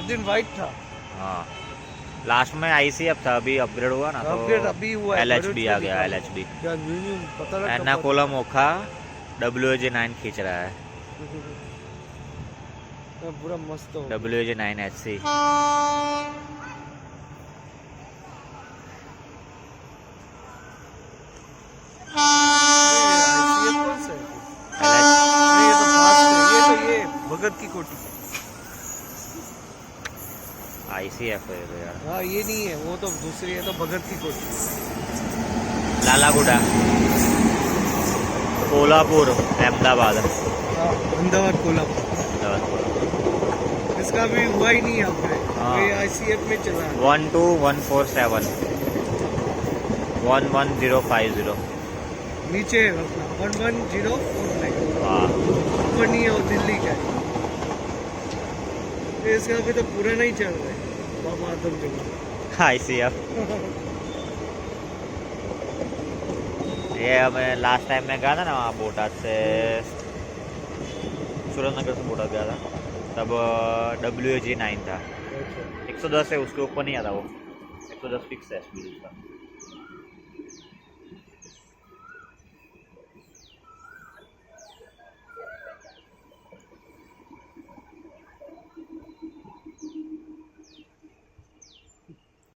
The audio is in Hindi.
उस दिन वाइट था। हाँ लास्ट में ICF था, अभी अपग्रेड हुआ ना तो अपग्रेड अभी हुआ है, LHB आ गया, LHB। क्या न्यू पता लगा एना कोला मोखा WAG9 खींच रहा है। पूरा मस्त हो WAG9HC। भगत की कोठी ICF है तो यार। हाँ ये नहीं है, वो तो दूसरी है, तो भगत की कोठी। लालागुडा, कोल्हापुर, अहमदाबाद। अहमदाबाद कोल्हापुर। इसका भी हुआ ही नहीं अपग्रेड, ये ICF में चला है। 12147 11050। नीचे है अपना 11049। हाँ ऊपर नहीं है, वो दिल्ली का है। इसका भी तो पूरा नहीं चल रहा है बाबा आदम जंग। ICF। ये हमें लास्ट टाइम में गया था ना वहाँ बोटाद से, सुरेंद्रनगर से बोटाद गया था, तब WAG9 था। 110 है, उसके ऊपर नहीं आता वो, 110 फिक्स है स्पीड उसका।